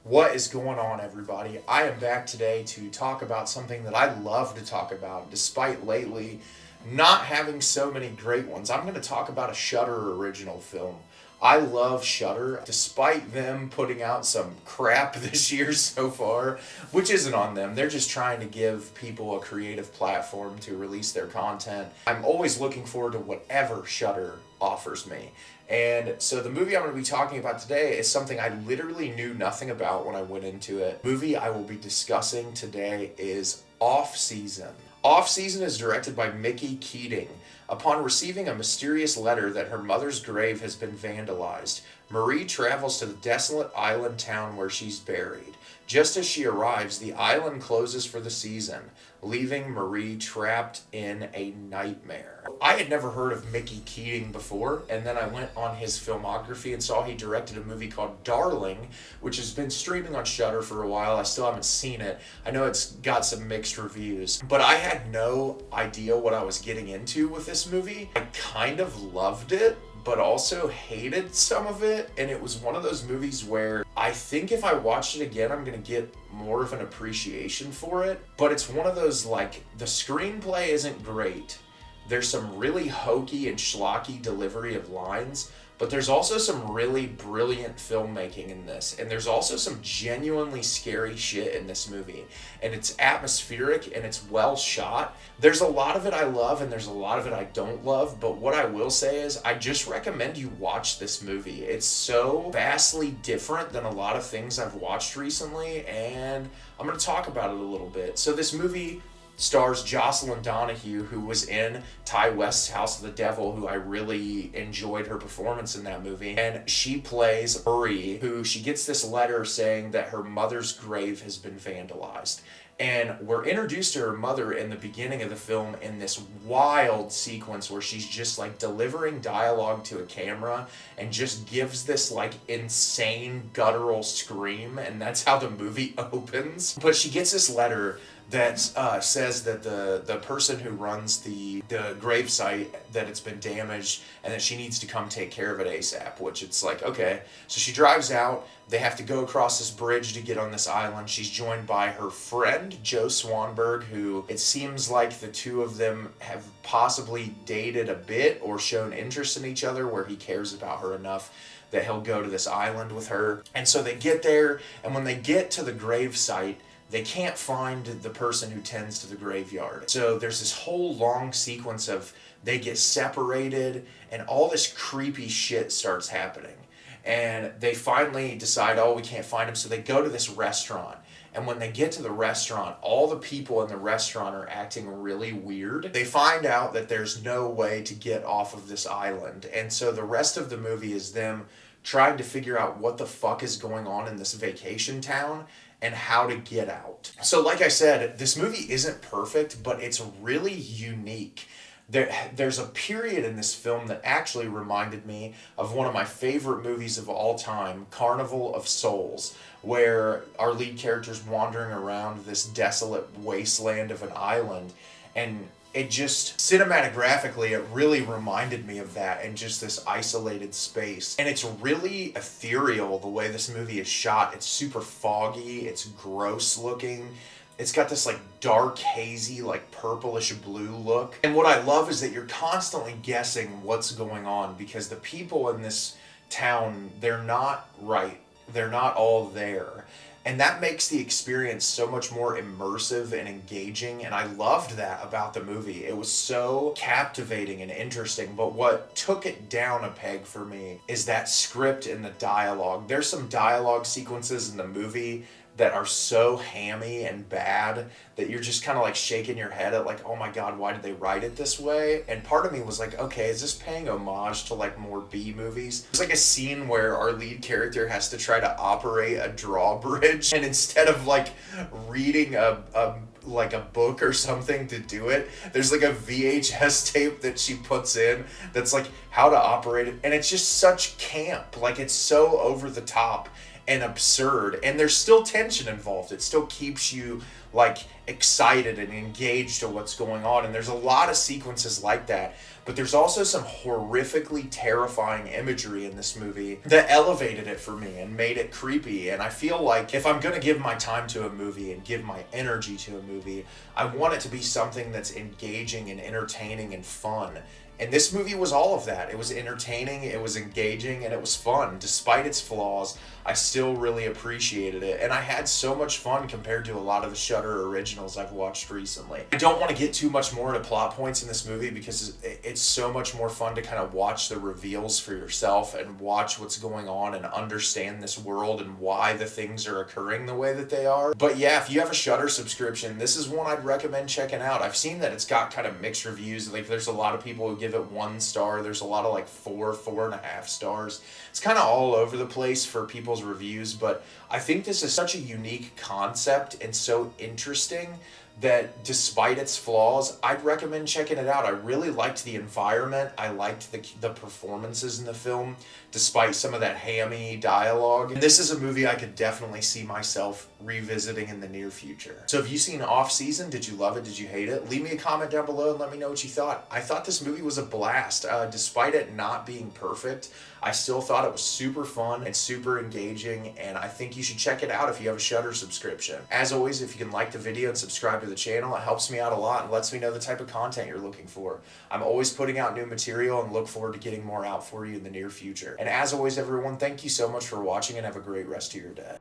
What is going on, everybody? I am back today to talk about something that I love to talk about, despite lately not having so many great ones. I'm going to talk about a Shudder original film. I love Shudder, despite them putting out some crap this year so far, which isn't on them. They're just trying to give people a creative platform to release their content. I'm always looking forward to whatever Shudder offers me. And so the movie I'm going to be talking about today is something I literally knew nothing about when I went into it. The movie I will be discussing today is Offseason. Offseason is directed by Keating. Upon receiving a mysterious letter that her mother's grave has been vandalized, Marie travels to the desolate island town where she's buried. Just as she arrives, the island closes for the season, leaving Marie trapped in a nightmare. I had never heard of Keating before, and then I went on his filmography and saw he directed a movie called Darling, which has been streaming on Shudder for a while. I still haven't seen it. I know it's got some mixed reviews, but I had no idea what I was getting into with this movie. I kind of loved it, but also hated some of it, and it was one of those movies where I think if I watched it again, I'm going to get more of an appreciation for it, but it's one of those, like, the screenplay isn't great. There's some really hokey and schlocky delivery of lines, but there's also some really brilliant filmmaking in this, and there's also some genuinely scary shit in this movie, and it's atmospheric and it's well shot. There's a lot of it I love and there's a lot of it I don't love, but what I will say is I just recommend you watch this movie. It's so vastly different than a lot of things I've watched recently, and I'm going to talk about it a little bit. So this movie stars Jocelin Donahue, who was in Ty West's House of the Devil, who I really enjoyed her performance in that movie. And she plays Marie, who she gets this letter saying that her mother's grave has been vandalized. And we're introduced to her mother in the beginning of the film in this wild sequence where she's just like delivering dialogue to a camera and just gives this like insane guttural scream, and that's how the movie opens. But she gets this letter that says that the person who runs the grave site, that it's been damaged and that she needs to come take care of it ASAP, which it's like, okay. So she drives out. They have to go across this bridge to get on this island. She's joined by her friend, Joe Swanberg, who it seems like the two of them have possibly dated a bit or shown interest in each other, where he cares about her enough that he'll go to this island with her. And so they get there, and when they get to the grave site, they can't find the person who tends to the graveyard. So there's this whole long sequence of they get separated and all this creepy shit starts happening. And they finally decide, oh, we can't find him. So they go to this restaurant. And when they get to the restaurant, all the people in the restaurant are acting really weird. They find out that there's no way to get off of this island. And so the rest of the movie is them trying to figure out what the fuck is going on in this vacation town and how to get out. So like I said, this movie isn't perfect, but it's really unique. There's a period in this film that actually reminded me of one of my favorite movies of all time, Carnival of Souls, where our lead character's wandering around this desolate wasteland of an island, and it just, cinematographically, it really reminded me of that, and just this isolated space. And it's really ethereal the way this movie is shot. It's super foggy, it's gross looking. It's got this like dark, hazy, like purplish blue look. And what I love is that you're constantly guessing what's going on, because the people in this town, they're not right. They're not all there. And that makes the experience so much more immersive and engaging, and I loved that about the movie. It was so captivating and interesting, but what took it down a peg for me is that script and the dialogue. There's some dialogue sequences in the movie that are so hammy and bad that you're just kind of like shaking your head at like, oh my god, why did they write it this way? And part of me was like, okay, is this paying homage to like more B movies? There's like a scene where our lead character has to try to operate a drawbridge, and instead of like reading a book or something to do it, there's like a VHS tape that she puts in that's like how to operate it, and it's just such camp. Like, it's so over the top and absurd, and there's still tension involved. It still keeps you like excited and engaged to what's going on, and there's a lot of sequences like that. but there's also some horrifically terrifying imagery in this movie that elevated it for me and made it creepy. And I feel like if I'm gonna give my time to a movie and give my energy to a movie, I want it to be something that's engaging and entertaining and fun. And this movie was all of that. It was entertaining, it was engaging, and it was fun. Despite its flaws, I still really appreciated it. And I had so much fun compared to a lot of the Shudder originals I've watched recently. I don't want to get too much more into plot points in this movie because it's so much more fun to kind of watch the reveals for yourself and watch what's going on and understand this world and why the things are occurring the way that they are. But yeah, if you have a Shudder subscription, this is one I'd recommend checking out. I've seen that it's got kind of mixed reviews. Like, there's a lot of people who give it 1 star. There's a lot of like 4.5 stars. It's kind of all over the place for people's reviews, but I think this is such a unique concept and so interesting that despite its flaws, I'd recommend checking it out. I really liked the environment. I liked the performances in the film, despite some of that hammy dialogue. And this is a movie I could definitely see myself revisiting in the near future. So have you seen Offseason? Did you love it? Did you hate it? Leave me a comment down below and let me know what you thought. I thought this movie was a blast. Despite it not being perfect, I still thought it was super fun and super engaging, and I think you should check it out if you have a Shudder subscription. As always, if you can like the video and subscribe to the channel, it helps me out a lot and lets me know the type of content you're looking for. I'm always putting out new material and look forward to getting more out for you in the near future. And as always, everyone, thank you so much for watching and have a great rest of your day.